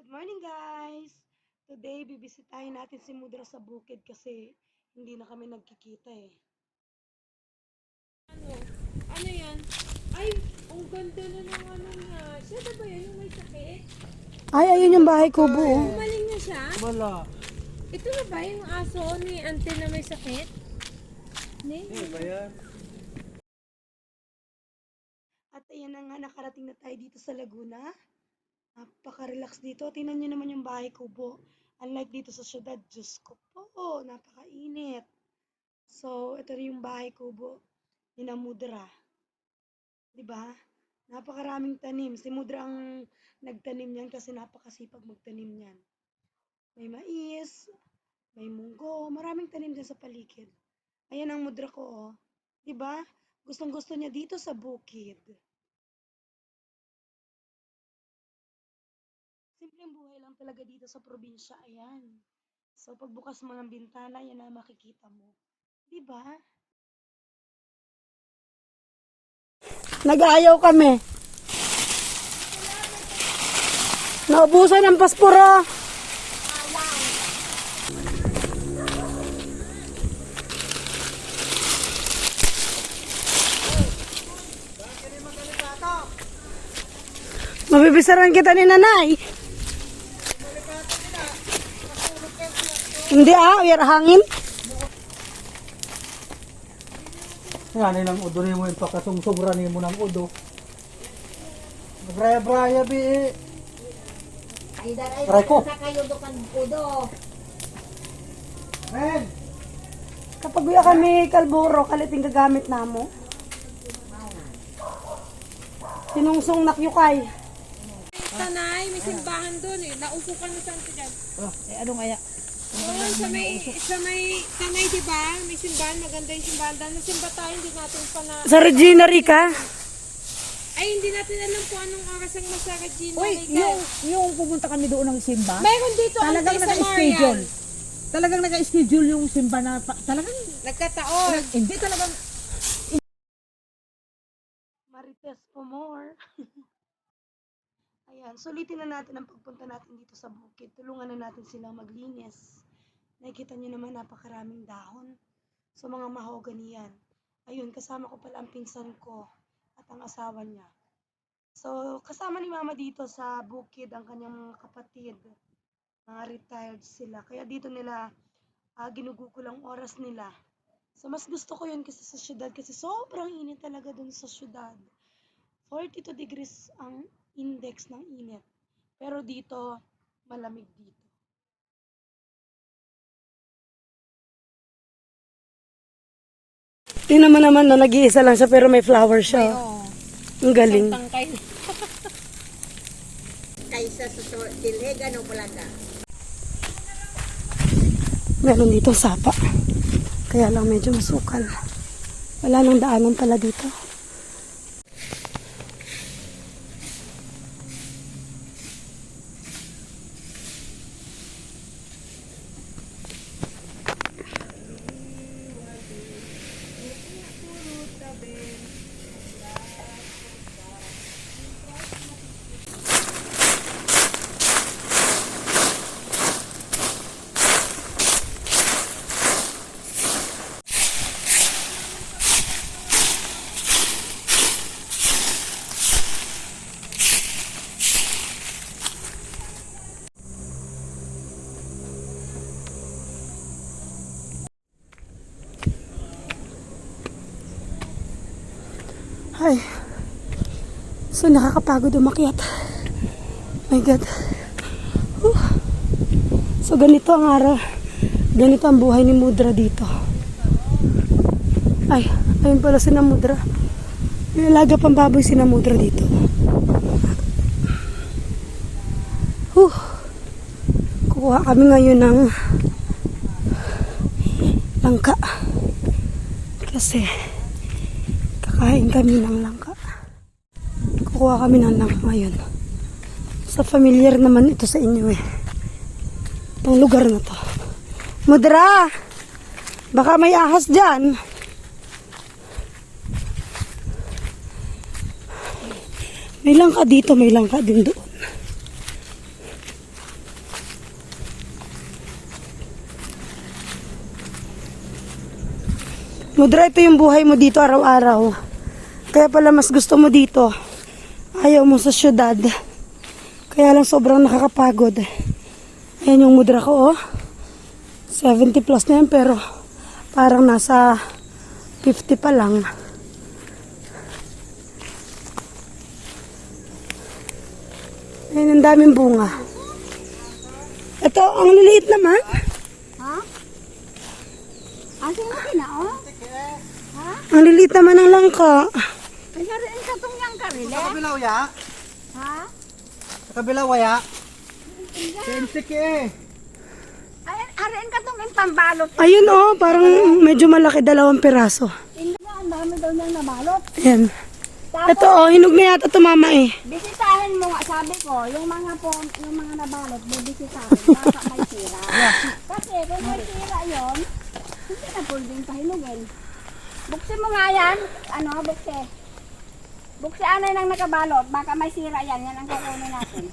Good morning, guys! Today, bibisitahin natin si Mudra sa bukid kasi hindi na kami nagkikita eh. Ano yan? Ay, ang ganda na ng ano niya. Siya na ba yan yung may sakit? Ay, ayun yung bahay ko buo. Umaling na siya? Wala. Ito na ba yung aso ni ante na may sakit? Ano ba yan? At ayan na nga, nakarating na tayo dito sa Laguna. Napaka-relax dito. Tingnan nyo naman yung bahay kubo. Unlike dito sa syudad, Diyos ko po, napakainit. So, ito rin yung bahay kubo ni na Mudra. Diba? Napakaraming tanim. Si Mudra ang nagtanim niyan kasi napakasipag magtanim niyan. May mais, may munggo, maraming tanim dyan sa paligid. Ayan ang Mudra ko, oh. Diba? Gustong-gusto niya dito sa bukid. Simpleng buhay lang talaga dito sa probinsya. Ayan. So, pagbukas mo ng bintana, yan na makikita mo. Diba? Nag-aayaw kami. Naubusan ng pasporo. Mabibisaran kita ni nanay. Hindi uyar hangin. Yan, ilang udo ni mo yung pakasungsubra ni mo ng udo. Nagraya-braya, bi. Aray ko. Men! Kapag uya kami kalburo, kaliting gagamit namo. Sinungsong nakyukay. Tanay, may simbahan doon eh. Naupo ka na saan ka dyan? Anong kaya? Oo, sa may tanay, di ba? May simbahan, maganda yung simbahan. Dahil nasimba tayo, hindi natin pa na... Sa Regina Rica. Ay, hindi natin alam kung anong oras ang masara Gina. Uy, yung pumunta kami doon ng simba, Mayroon dito ang talagang sa naka-schedule. Marian. Talagang naka-schedule yung simba na, talagang, Nagkataon. hindi talagang, Marites for more. Ayan, sulitin na natin ang pagpunta natin dito sa bukid. Tulungan na natin silang maglinis. Nakikita nyo naman napakaraming dahon. So mga mahogany yan. Ayun, kasama ko pala ang pinsan ko at ang asawa niya. So kasama ni mama dito sa bukid ang kanyang mga kapatid. Mga retired sila. Kaya dito nila ginugugol ang oras nila. So mas gusto ko yun kasi sa syudad kasi sobrang init talaga dun sa syudad. 42 degrees ang index ng init. Pero dito, malamig dito. Tingnan mo naman, no, nag-iisa lang siya pero may flower siya. Ang galing. Tangkay. Kaysa sa Dilhegan o Bulaga. Meron dito sapa. Kaya lang medyo masukal. Wala nang daanan pala dito. Ay. So nakakapagod umakyat. My God. So ganito ang araw. Ganito ang buhay ni Mudra dito. Ay, ayun pala si na Mudra. May alaga pang baboy si na Mudra dito. Kukuha kami ngayon ng langka. Kasi kakain kami ng langka. Kukuha kami ng langka ngayon. Sa familiar naman ito sa inyo eh. Itong lugar na to. Mudra! Baka may ahas dyan. May langka dito, may langka din doon. Mudra, ito yung buhay mo dito araw-araw. Kaya pala mas gusto mo dito. Ayaw mo sa syudad. Kaya lang sobrang nakakapagod. Ayan yung mudra ko, oh. 70 plus na yan, pero parang nasa 50 pa lang. Ayan, ang daming bunga. Ito, ang liliit naman. Ha? Asin mo kinao? Ang liliit naman ng langka. Ay, rin ka itong yang karile. Sa kabilaw ya? Ha? Sa kabilaw ya? Sensik eh. Ay, arin ka itong impambalot. Ayun, oh, parang medyo malaki, 2 piraso. Hindi na, ang dami daw niyang nabalot. Ayan. Tapos, Ito, oh, hinog na yata ito, mama eh. bisitahin mo nga, sabi ko, yung mga nabalot, bibisitahin, baka may sira. Kasi kung may sira yun, hindi na pwedeng pahinugin. Buksin mo nga yan, bukse. Bukse anay nang nakabalot, baka may sira yan, yan ang kukunin natin.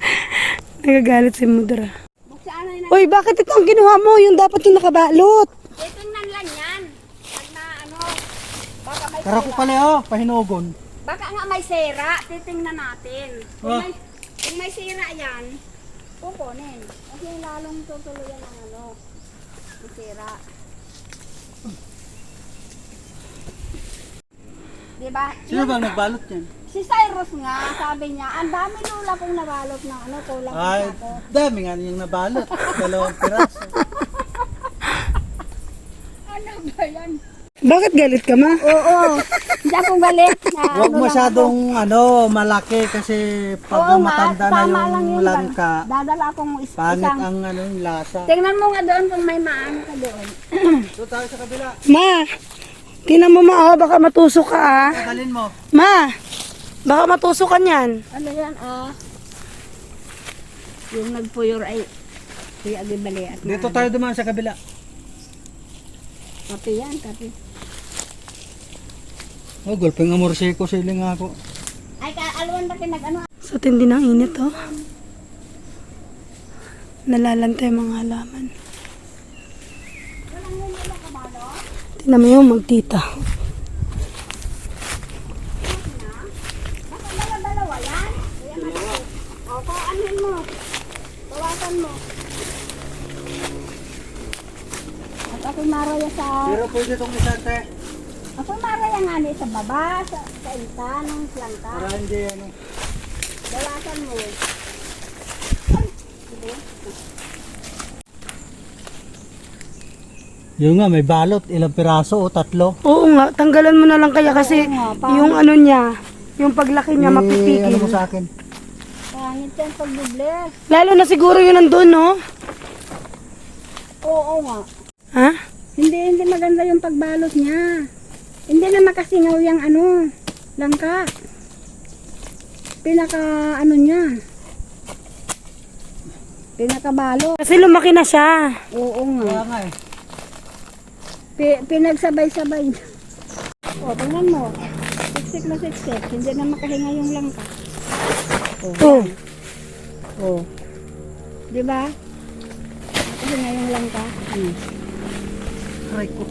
Nagagalit si Mudra. Bukse anay nang, Uy, bakit ito ang kinuha mo? Yung dapat yung nakabalot. titingnan lang yan. Pag na baka may Tara ko sira. pala oh, pahinugon. Baka nga may sira, titingnan natin. Ah. Kung may sira yan, kukunin. Kasi lalong tutuluyan ang yung sira. Diba? Sino bang nagbalot yan? Si Cyrus nga, sabi niya, ang dami lula kong nabalot ng kulang Ay, ako. dami nga yung nabalot. 2 piraso. Ano ba yan? Bakit galit ka, ma? Oo, hindi ako galit. Na, Huwag masyadong malaki kasi pag matanda na yung langka, Dadala akong pangit isang. ang yung lasa. Tingnan mo nga doon kung may maano ka doon. So tayo sa kabila. Ma, tinan mo, ma, oh, baka matusok ka, ah. Dalhin mo. Ma, baka matusok ka niyan. Ano yan, Yung nagpuyor ay Kuya Agibali at Dito tayo dumaan sa kabila. kape yan, kape. Oh, gulping amorse ko siling ako. Ay, alwan ba kinag Sa tindi ng init, oh. Nalalantay mga halaman. Tingnan mo yung magtita. Baka dalawa yan? Kuya Mateo. O, anuhin mo. Bawasan mo. At ako'y maraya sa... Pero pwede itong isante. Ako'y maraya nga ni sa baba, sa isa, ng planta. Para hindi Bawasan mo. Yun nga, may balot. Ilang piraso o 3? Oo nga, tanggalan mo na lang kaya kasi yung ano niya, yung paglaki niya Ano mapipigil. mo sa akin? Pangit yan pagduble. Lalo na siguro yun nandun, no? Oo nga. Ha? Hindi maganda yung pagbalot niya. Hindi na makasingaw yung langka. Pinaka niya. Pinakabalot. Kasi lumaki na siya. Oo nga. Kaya nga eh. Pinagsabay-sabay. O, tingnan mo. Siksik na siksik. Hindi na makahinga yung langka. Oh. O. Diba? Makahinga yung langka. Aray ko.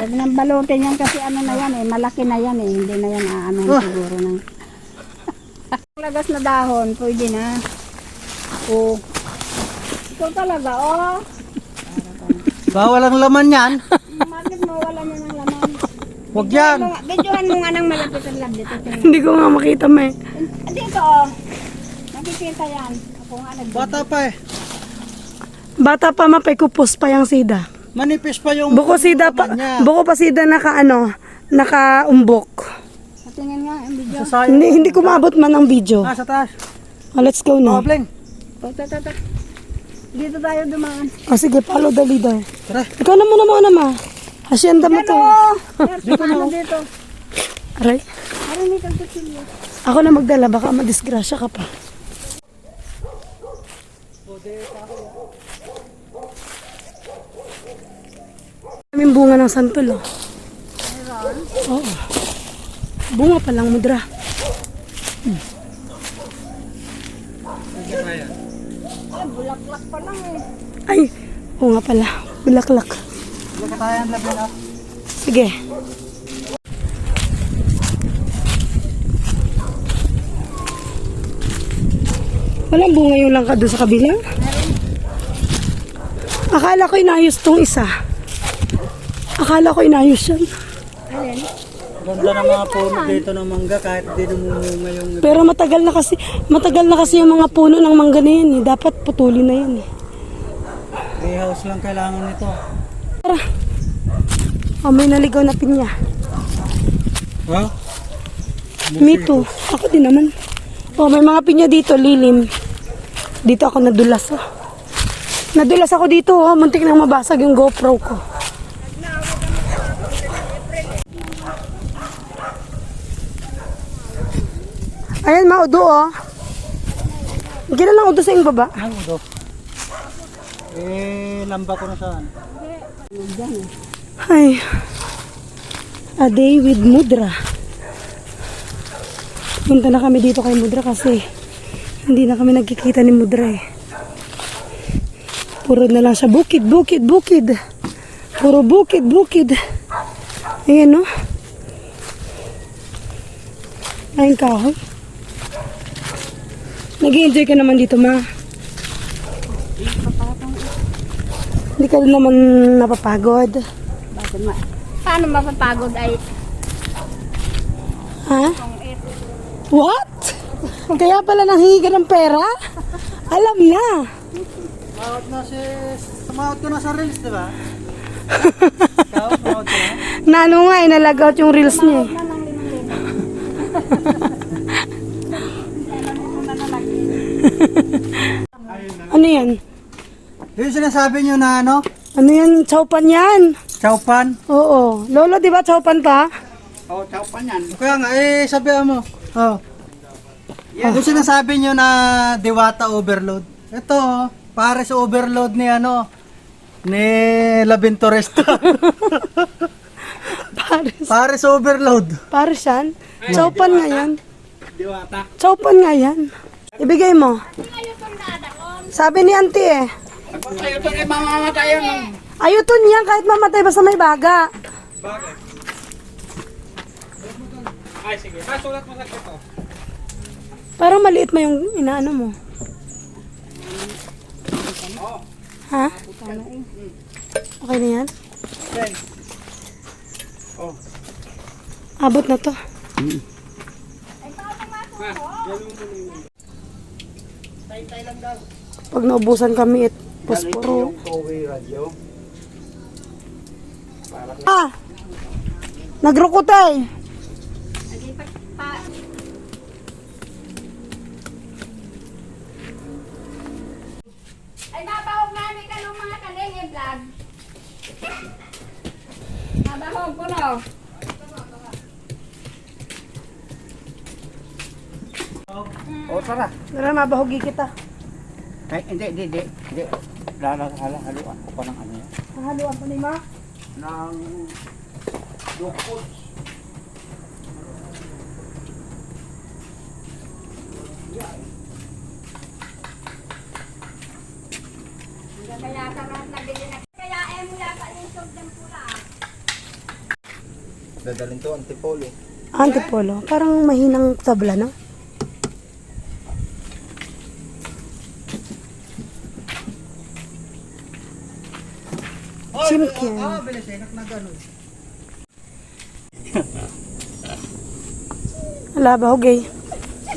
Huwag nang balutin yan kasi na yan eh. Malaki na yan eh. Hindi na yan siguro ng... Lagas na dahon. Pwede na. O. Ito talaga, Bawal ang laman yan. Bakit mawala niya ng laman? Huwag yan. Videohan mo nga ng malapit ang lab dito. Hindi ko nga makita, may. Dito nakikita yan. Ako nga Bata pa eh. Bata pa, mapay-kupos pa yung sida. Manipis pa yung Buko sida pa, laman niya. buko pa sida naka-umbok. Tingnan nga ang video. Sasayang. Hindi ko maabot man ang video. Sa taas. Oh, let's go na. Bling. Tata. Dito tayo dumaan. Oh, sige, follow the leader. Tara. Ikaw na muna, ma. Hacienda mo to. Dito na. Dito. Aray, Parang may kagkutsilyo. ako na magdala, baka madisgrasya ka pa. Kaming bunga ng santol, oh. Oo. Bunga pa lang, Mudra. Ay, bulaklak pa lang eh. Ay, bunga pala. Bulaklak. Wala ka tayong labi na. Sige. Walang bunga yung langka doon sa kabila. Akala ko inayos tong isa. Akala ko inayos yan. Ganda ng mga puno dito ng mangga kahit di namumunga yung... Pero matagal na kasi yung mga puno ng mangga na yan. Dapat putulin na yan. Treehouse lang kailangan nito. Tara. Oh, may naligaw na pinya. Ha? Me too. Ako din naman. Oh, may mga pinya dito, lilim. Dito ako nadulas. Oh. Nadulas ako dito. Oh. Muntik nang mabasag yung GoPro ko. Ayan, maudo oh. Gila lang udo sa iyong baba. Ang udo. Lamba ko na saan. Ay. A day with Mudra. Punta na kami dito kay Mudra kasi hindi na kami nagkikita ni Mudra eh. Puro na lang siya bukid, bukid, bukid. Puro bukid, bukid. Ayan no. Ayun kahoy. Nag-i-enjoy ka naman dito, ma. Hindi ka rin naman napapagod. Paano mapapagod ay Ha? What? Kaya pala nanghingi ka ng pera? Alam na. Sumahod ko na sa reels, di ba? Ikaw, sumahod ko na? Nano nga, inalagot yung reels niya. eh. Ano yan? Yung sinasabi nyo na ano? Ano yan? Chowpan yan. Chowpan? Oo. Lolo, di ba chowpan pa? Kaya nga, sabihan mo. Oh. Yung sinasabi nyo na Diwata overload. Ito, pares overload ni ano, ni Labinto Restaurant. Pares. Pares overload. Pares yan. Chowpan nga yan. Chowpan nga yan. Ibigay mo. Sabi ni auntie eh. Ayuton ay mamamatay yan. Ayuton yan kahit mamatay basta may baga. Bakit? Ay, sige. Sulat mo sa ito. Parang maliit mo yung inaano mo. Ha? Okay na yan? Abot na to. Pag naubusan kami at posporo. Ah! Nagrukutay! ay nabahog na ni kanong mga kalingi vlog. Nabahog ko no. O, tara. Tara, mabahogi kita. Ay, hindi. Haluan ko pa ng ano yan. Haluan pa ni ma? Ng dukod. Kaya karat nabili na. Kaya mo yata yung sog ng pula. Dadalhin to, antipolo. Antipolo. Parang mahinang tabla, no? Chimkin. Bilis eh, na gano'n. Ala, bahogay.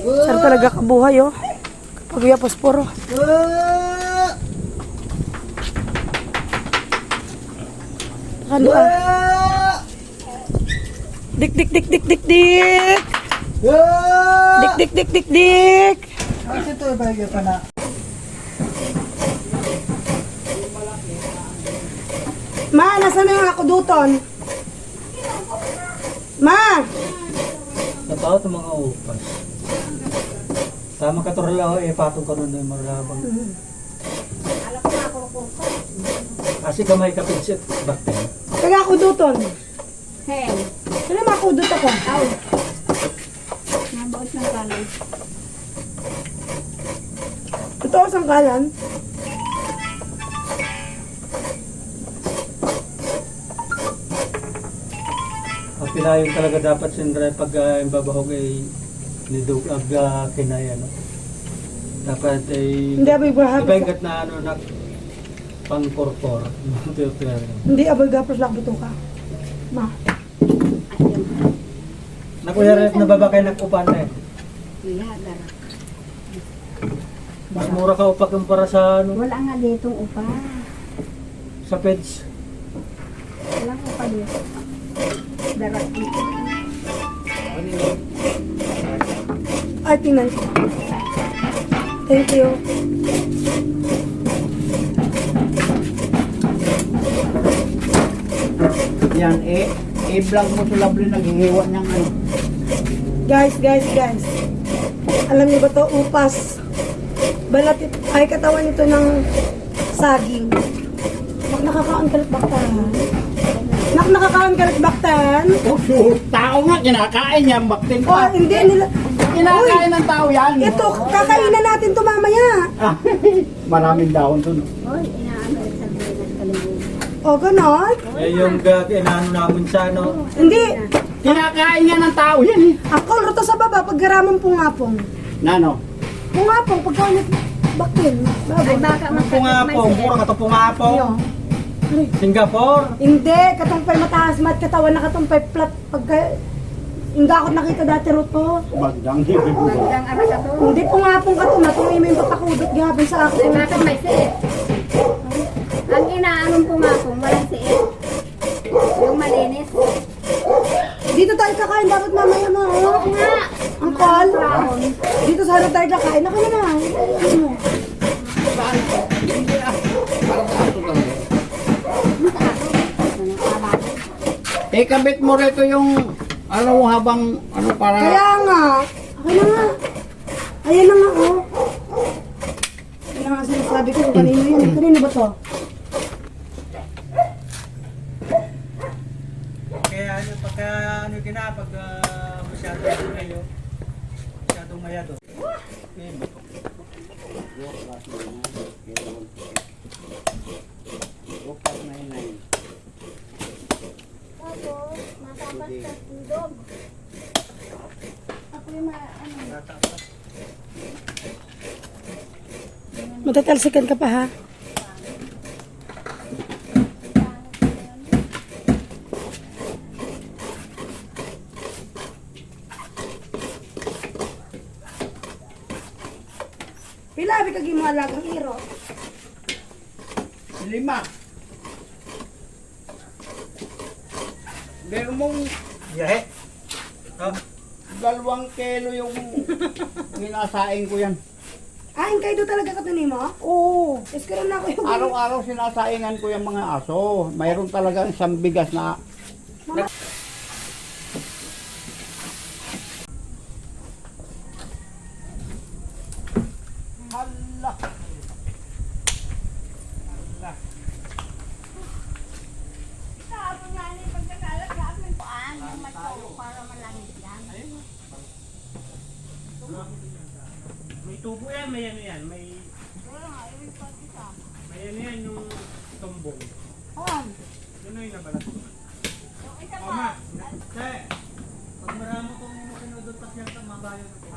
Sarap talaga kabuhay, oh. Kapag yung posporo. Haluan. Dik. Dik. Kasi ito, ibigay pa na. Ma, nasaan na yung ako duton? Ma! Natawa ito mga upas. Tama ka to lang, patong ka nun na yung marabang. Kasi kamay ka pinsit, bakit? Kaya ako duton. Hey, Saan na makudot ako? aw. Nabaot ng kalan. Totoo sang kalan? Ang pinayon talaga dapat siyempre pag babahog ay nidugag kinaya, no? Dapat ay... Hindi aboy bahapon. Ibengat na ano na pang-korpor. Hindi aboy gapos lang buto ka. Ma. Nakuya rin nababakay nagkupan eh. Iya, dara. Mas mura ka upa kumpara sa ano, Wala nga ditong upa. sa peds. Walang upa dito. Dara. Ay, tingnan ko. Thank you. Yan, i-vlog mo sa Lovely naghihiwa niyang ano. Guys. Alam niyo ba to upas? Balat ay katawan nito ng saging. Nakakaon kalit baktan. Nakakaon kalit baktan. Oh, sure. Tao nga, kinakain yan, baktin Oh, pa. hindi nila. Kinakain ng tao yan. Ito, kakainan natin to mamaya. Ah, maraming dahon dun. Oy, inaano sa bilis kalimutan. O, ganon. Eh yung inaano namin sa ano, Hindi. Kinakain nga ng tao yan eh. Ako, roto sa baba, paggaramang pungapong. Nano? Pungapong, pagkaunit baktin. Ay, baka pungapong, puro ka to pungapong. Iyo. Singapore. Hindi, katumpay mataas, mat katawan na katumpay flat. Pagka, hindi ako nakita dati roto. Bagdang Bandang anak ka to. Hindi pungapong ka to, matungay mo yung papakudot gabin sa Ay, ako. bakit may siit? Ang inaanon po nga kung walang siit. Yung malinis. Dito tayo kakain, dapat mamaya mo. Oo nga. Ang call. Rahon. Dito sa harap tayo kakain. Ako na na. Ano? Kabit mo rito yung ano habang ano para Kaya nga. Okay na nga. Ayan na nga, oh. Ayan na nga sinasabi ko kung kanino yun. Kanino ba to? Kaya ano, pagka ano pag masyadong kayo, masyadong mayado. Tapos, matapas sa tindog. Ako yung Matatalsikan ka pa, ha? Pilabi ka gimalagang iro. 5. Meron mong Yahe. Oh, 2 kilo yung ninasaing ko yan. Ahin kayo doon talaga katunin mo? Oo. Iskaroon na ako yung... Araw-araw sinasaingan ko yung mga aso. Mayroon talaga isang bigas na hala. May tubo yan, may ano yan, may ano yan yung tumbong. Yun na yung nabalat. Oma, Che, pag marami kong sinudot pa siya, mabayo na po.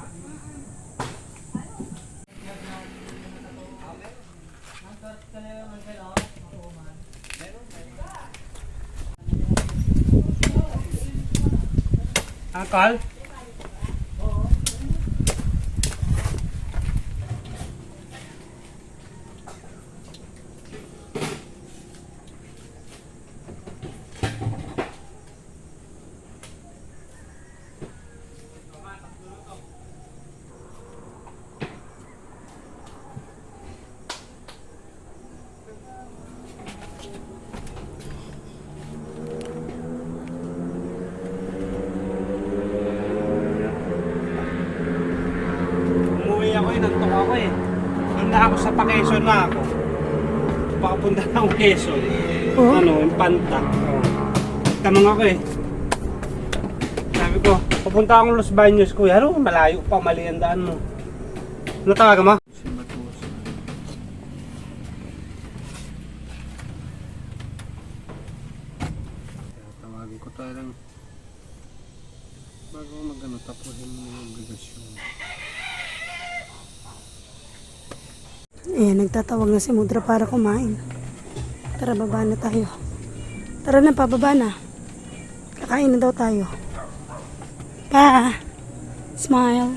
Uncle? Umuwi ako eh, nantok ako eh. Doon na ako sa Quezon na ako. Papunta na ako Quezon. Ano, yung Panta. Tanong ako eh. Sabi ko, papunta akong Los Baños kuya. Ano, malayo pa, mali ang daan mo. Natawagan mo? Si Matusa. Tawagin ko tayo lang. Bago mag-ano, tapusin mo yung obligasyon. Ayan, nagtatawag na si Mudra para kumain. Tara, baba na tayo. Tara na, pababa na. Kakain na daw tayo. Pa! Smile.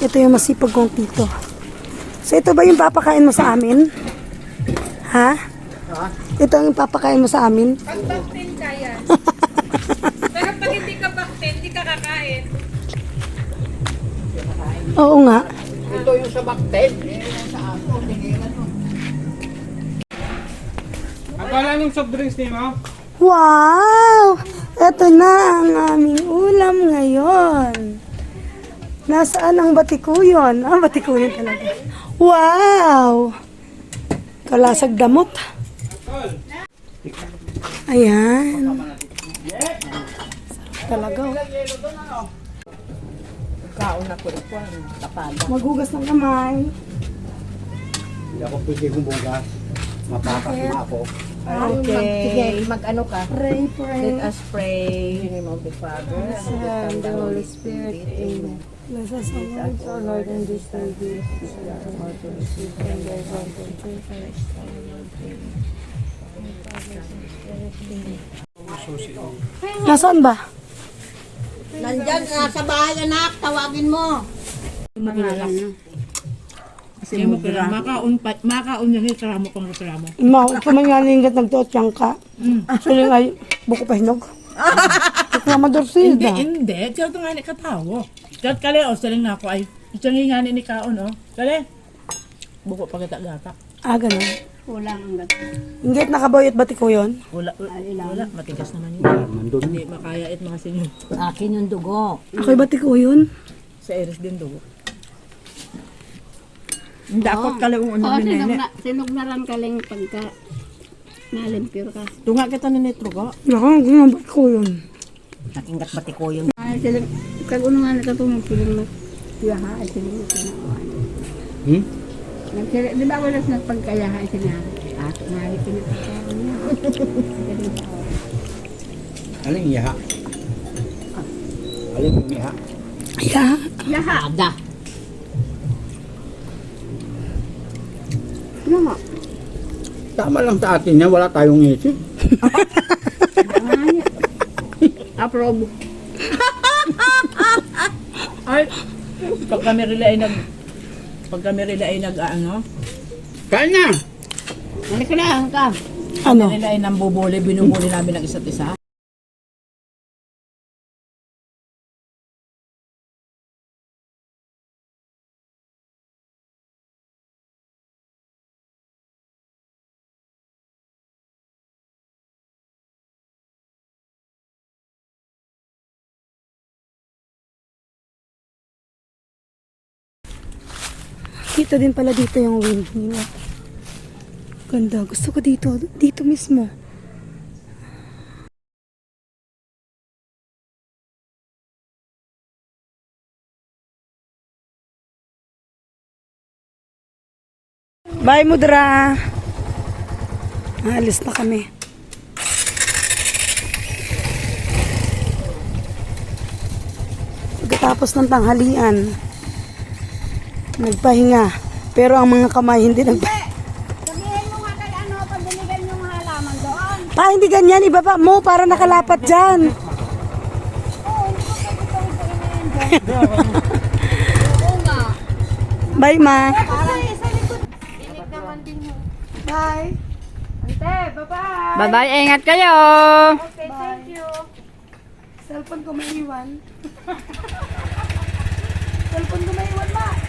Ito yung masipag kong tito. So, ito ba yung papakain mo sa amin? Ha? Ito yung papakain mo sa amin? Pag baktin ka yan. Pero pag hindi ka baktin, hindi ka kakain. Oo nga. Ito yung sa bakten. Sa aso, tingilan mo. Ang wala ng soft drinks ni mo? Wow! Ito na ang aming ulam ngayon. Nasaan ang batikuyon? Ah, batikuyon talaga. Wow! Kalasag damot. Ayan. Sarap talaga. Oh. Kaon ako ito. Tapalo. Maghugas ng kamay. Hindi ako pwede humugas. Mapapak na ako. Okay. Mag-ano ka? Pray, pray. Let us pray. In the name of the Father, and of the Son, and the Holy Spirit. Amen. Bless us, O Lord. Thanks, O Lord, in this service. Our heart to receive from thy God and pray for us. Nasaan ba? Nandyan, nasa bahay anak, tawagin mo. Kasi mo kira makaon niya ni karamo kang reklamo. Kumanyalingat nagtuot yang ka. Suling ay buko pa hinog. Reklamador sila. Hindi. Tiyo ito nga ni katawo. Tiyo kali o saling na ako ay ito nga ni kaon o. Kali. Buko pa kita gata. Ah, ganun. Kulang ang gato. Ingit nakaboyot bati ko yun. Wala. Matigas naman yun. Hindi makaya it makasin yun. Akin yung dugo. Ako'y bati ko yun. Sa Iris din dugo. Dapat kali ang ano ni nene. Sinog na rin kaling pagka nalimpure ka. Tunga kita ni Netro ko. Naku, ganun bati ko yun. Nakingat pati ko yung Ay, silang, kag-uno nga nakatungog silang nagsiyaha ay silang pinakuhan. Di ba wala sa nagpagkayaha ay sinabi? Ato nga rin pinagkakaroon niya. Aling yaha? Aling yaha? Yeah. Yaha! Ada! Ano mo? Tama lang sa atin yan, wala tayong isip. Approve. ay pag kami rila ay ano, Kain na! Halika na, ka. Ano? nila ay nambubuli, binubuli namin ng isa't isa. Kita din pala dito yung windmill. Ganda. Gusto ko dito. Dito mismo. Bye, Mudra. Alis na kami. Pagkatapos ng tanghalian, nagpahinga. Pero ang mga kamay hindi nagpahinga. Sabihin mo nga kay ano, pag binigyan yung halaman doon. Pa, hindi ganyan. Ibaba mo para nakalapat dyan. Oo, hindi ko pwede itong ito dyan. Oo nga. Bye, ma. Para sa likod. Inig naman din yun. Bye. Ante, bye-bye. Bye-bye, ingat kayo. Okay, thank you. Cellphone ko may iwan. Cellphone ko may iwan, ma.